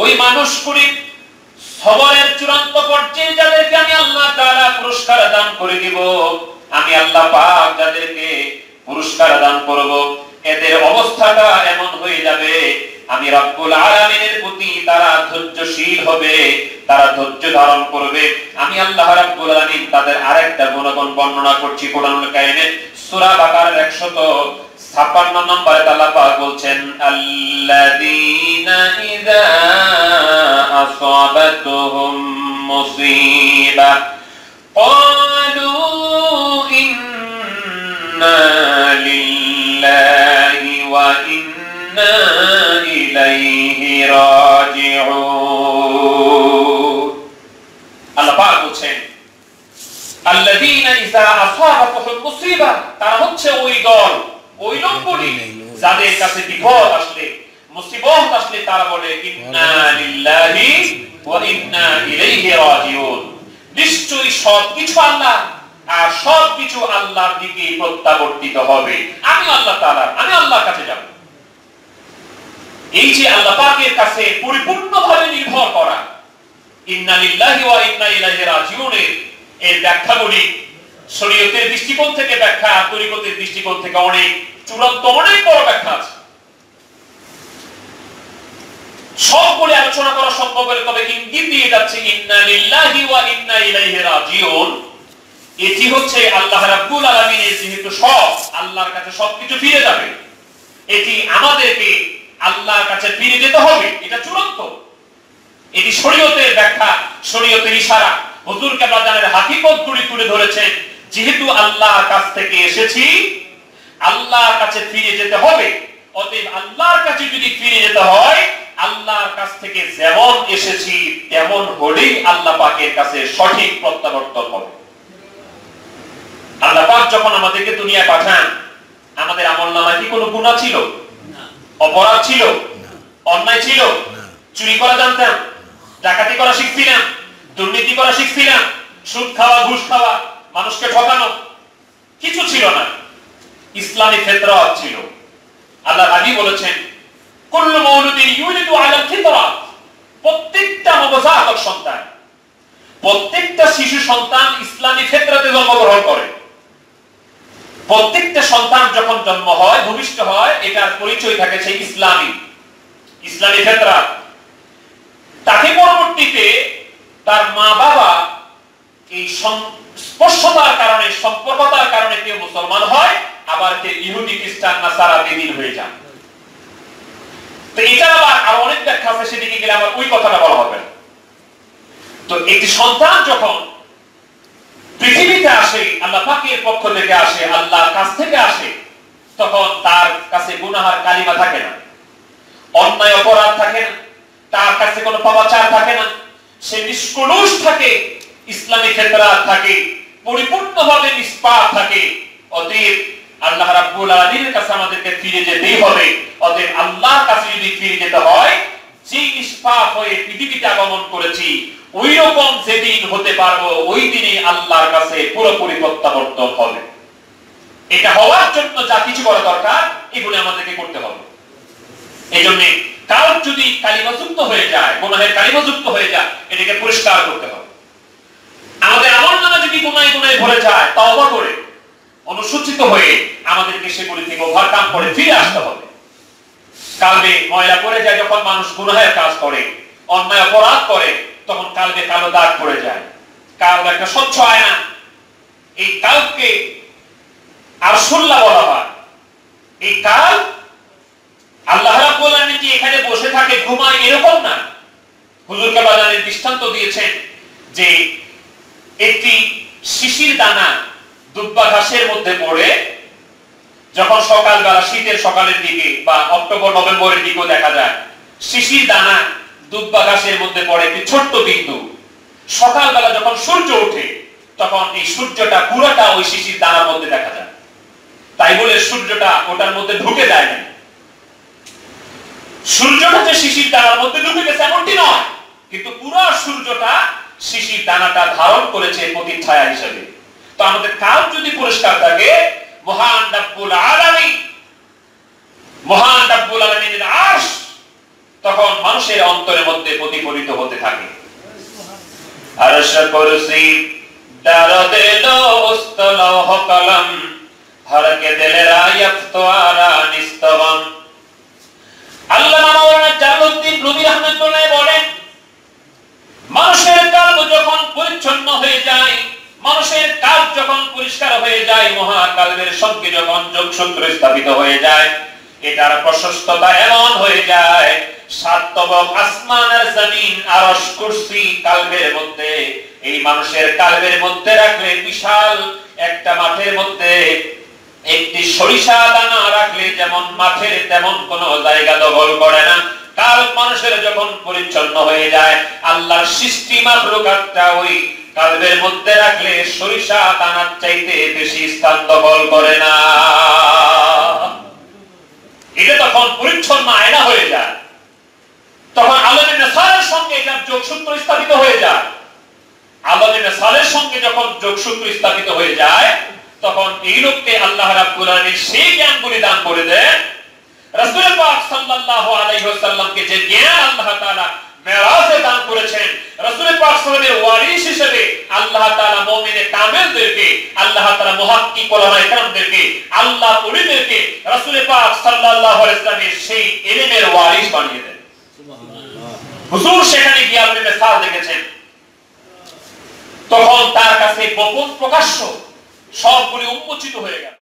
ওই মানুষগুলি সবরের চূড়ান্ত পর্যায়ে যাদেরকে আমি আল্লাহ তাআলা পুরস্কার দান করে দিব, আমি আল্লাহ পাক যাদেরকে পুরস্কার দান করব, এদের অবস্থাটা এমন হয়ে যাবে, আমি রব্বুল আলামিনের প্রতি তারা ধৈর্যশীল হবে, তারা ধৈর্য ধারণ করবে। আমি আল্লাহ রাব্বুল আলামিন তাদের আরেকটা গুণগান বর্ণনা করছি কোরআনুল কারীমে, সূরা বাকারার 156 নম্বরে আল্লাহ পাক বলছেন, আল্লাযীনা ইযা আসাবাতুহুম মুসিবা ক্বালু ইন্না লিল্লাহি ওয়া ইন্না ইলাইহি রাজিউন। আল্লাহ পাক বলছেন, আল্লাযীনা ইযা আসাবাতুহুম মুসিবা, তারা হচ্ছে ওই দল, ওই লোকগুলি যাদের কাছে বিপদ আসলে, মুসিবত আসলে তারা বলে ইন্না লিল্লাহি ওয়া ইন্না ইলাইহি রাজিউন, নিশ্চয়ই সবকিছু আল্লাহ আর সবকিছু আল্লাহর দিকে প্রত্যাবর্তিত হবে, আমি আল্লাহ তাআলা, আমি আল্লাহর কাছে যাব। এই যে আল্লাহ পাকের কাছে পরিপূর্ণভাবে নির্ভর করা, ইন্না লিল্লাহি ওয়া ইন্না ইলাইহি রাজিউন, এর ব্যাখ্যাগুলি শরীয়তের দৃষ্টিকোণ থেকে ব্যাখ্যা, তরিকতের দৃষ্টিকোণ থেকে অনেক চূড়ান্ত, অনেক বড় ব্যাখ্যা আছে। সবগুলি আলোচনা করা সম্ভব হলে তবে ইঙ্গিত দিয়ে যাচ্ছে ইন্না লিল্লাহি ওয়া ইন্না ইলাইহি রাজিউন, এটি হচ্ছে আল্লাহ রাব্বুল আলামিনের যেহেতু সব আল্লাহর কাছে সবকিছু ফিরে যাবে, এটি আমাদেরকে আল্লাহর কাছে ফিরে যেতে হবে, এটা চূড়ান্ত। এটি শরীয়তের ব্যাখ্যা, শরীয়তের ইশারা। হুজুর কেবলা জানের হাকিকতগুলি তুলে ধরেছেন, যেহেতু আল্লাহর কাছ থেকে এসেছি, আল্লাহর কাছে ফিরে যেতে হবে, অতএব আল্লাহর কাছে যদি ফিরে যেতে হয়, আল্লাহর কাছ থেকে যেমন এসেছি তেমন হলেই আল্লাহ পাকের কাছে সঠিক প্রত্যাবর্তন হবে। আল্লাহ পাক যখন আমাদেরকে দুনিয়ায় পাঠান, আমাদের আমলনামায় কি কোনো গুনাহ ছিল? অপরাধ ছিল? অন্যায় ছিল? চুরি করা জানতাম? ডাকাতি করা শিখছিলাম? দুর্নীতি করা শিখছিলাম? সুদ খাওয়া, ঘুষ খাওয়া, মানুষকে ঠকানো? কিছু ছিল না। ইসলামী ফিতরাত ছিল। আল্লাহ নবী বলেছেন, কুল্লু মাউলুদিন ইউলিদু আলাল ফিতরাত, প্রত্যেকটা নবজাতক সন্তান, প্রত্যেকটা শিশু সন্তান ইসলামী ফিতরাতে জন্মগ্রহণ করে। প্রত্যেকটা সন্তান যখন জন্ম হয়, ভূমিষ্ঠ হয়, এটার পরিচয় থাকে সেই ইসলামী ফিতরাত। তাকে পরবর্তীতে তার মা বাবা এই স্পর্শতার কারণে, সম্পর্কতার কারণে কেউ মুসলমান হয়, আবার কেউ ইহুদি, খ্রিস্টান, নাসারা, বেদিন হয়ে যায়। তো এটা আবার আরো অনেক ব্যাখ্যা আছে, সেদিকে গেলে আবার ওই কথাটা বলা হবে। তো একটি সন্তান যখন পৃথিবীতে আসে, আল্লাহ পাকের পক্ষ থেকে আসে, আল্লাহর কাছ থেকে আসে, তখন তার কাছে গুনাহের কালিমা থাকে না, অন্যায় অপরাধ থাকে না, তার কাছে কোনো পাপাচার থাকে না, সে নিষ্কলুষ থাকে, ইসলামী ফিতরাত থাকে, পরিপূর্ণভাবে নিষ্পাপ থাকে। অতএব আল্লাহ রাব্বুল আলামিনের কাছে আমাদেরকে ফিরে যেতেই হবে। অতএব আল্লাহর কাছে যদি ফিরে যেতে হয়, যে নিষ্পাপ হয়ে পৃথিবীতে আগমন করেছি, ওই রকম যেদিন হতে পারবো, ওই দিনে আল্লাহর কাছে পুরোপুরি প্রত্যাবর্তন হবে। এটা হওয়ার জন্য যা কিছু করা দরকার, এগুলো আমাদেরকে করতে হবে। এই জন্য কাল যদি কালিমাযুক্ত হয়ে যায়, গুনাহের কালিমাযুক্ত হয়ে যায়, এটাকে পরিষ্কার করতে হবে। আমাদের আমলনামা যদি গুনাহে গুনাহে ভরে যায়, তওবা করে অনুসূচিত হয়ে আমাদেরকে সেগুলি থেকে ওভারকাম করে ফিরে আসতে হবে। কালবে ময়লা পড়ে যায় যখন মানুষ গুনাহের কাজ করে, অন্যায় অপরাধ করে, তখন কালবে কালো দাগ পড়ে যায়। কাল একটা স্বচ্ছ আয়না। এই কালকে আরশুল্লাহ বলা হয়। এই কাল আল্লাহ রাব্বুল আলামিন যে এখানে বসে থাকে ঘুমায় এরকম না। হুজুর কেবলানের দৃষ্টান্ত দিয়েছেন যে একটি শিশির দানা দুব্বা ঘাসের মধ্যে পড়ে, যখন সকালবেলা শীতের সকালের দিকে বা অক্টোবর নভেম্বরের দিকেও দেখা যায় শিশির দানা দুব্বা ঘাসের মধ্যে পড়ে, একটি ছোট্ট বিন্দু। সকালবেলা যখন সূর্য ওঠে, তখন এই সূর্যটা পুরোটা ওই শিশির দানার মধ্যে দেখা যায়। তাই বলে সূর্যটা ওটার মধ্যে ঢুকে যায় না। সূর্যটা যে শিশির দানার মধ্যে ঢুকে গেছে এমনটি নয়, কিন্তু পুরো সূর্যটা শিশির দানাটা ধারণ করেছে প্রতিচ্ছায়া হিসেবে। তো আমাদের কাল যদি পরিষ্কার থাকে, মহান রব্বুল আলামিনের আরশ তখন মানুষের অন্তরের মধ্যে প্রতিফলিত হতে থাকে। আরশ কুরসি দারদেলো উস্তলহ কলম হরকে দিলেরা ইয়াফতোয়ারা নিস্তবম। আল্লামা মাওলানা জালালউদ্দিন রুমি রাহমাতুল্লাহ বলেন, মানুষের কলব যখন পরিচ্ছন্ন হয়ে যায়, মানুষের কাজ যখন পরিষ্কার হয়ে যায়, মহাকালের সঙ্গে যখন যোগসূত্র স্থাপিত হয়ে যায়, এটার প্রশস্ততা এমন হয়ে যায়, সাত তবক আসমান আর জমিন আরশ কুরসি কালবের মধ্যে, এই মানুষের কালবের মধ্যে রাখলে বিশাল একটা মাঠের মধ্যে একটি সরিষা দানা রাখলে যেমন মাঠের তেমন কোন জায়গা দখল করে না। কাল মানুষের যখন পরিচ্ছন্ন হয়ে যায়, আল্লাহর সৃষ্টি মাখলুকাতটা ওই কালবের মধ্যে রাখলে সরিষা দানার চাইতে বেশি স্থান দখল করে না। এটা তখন পরিচ্ছন্ন আয়না হয়ে যায়। তখন আলমে মেসালের সঙ্গে এটার যোগসূত্র স্থাপিত হয়ে যায়। আলমে মেসালের সঙ্গে যখন যোগসূত্র স্থাপিত হয়ে যায়, তখন এই লোককে আল্লাহ রাব্বুল আলামিন সেই জ্ঞানগুলি দান করে দেন। রাসূল পাক সাল্লাল্লাহু আলাইহি ওয়াসাল্লামকে যে জ্ঞান আল্লাহ তাআলা মেরাজে দান করেছেন, রাসূল পাক সাল্লাল্লাহু আলাইহি ওয়ারিস হিসেবে আল্লাহ তাআলা মুমিনে কামেলদেরকে, আল্লাহ তাআলা মুহাক্কিক ওলামায়ে কেরামদেরকে, আল্লাহ ওলিদেরকে রাসূল পাক সাল্লাল্লাহু আলাইহি ওয়াসাল্লামের সেই ইলমের ওয়ারিস বানিয়ে দেন। সুবহানাল্লাহ। হুজুর সেখানে গিয়ে আল্লাহর মিসাল দেখেছেন, তখন তার কাছে গোপন প্রকাশ্য সবগুলি উন্মোচিত হয়ে গেল।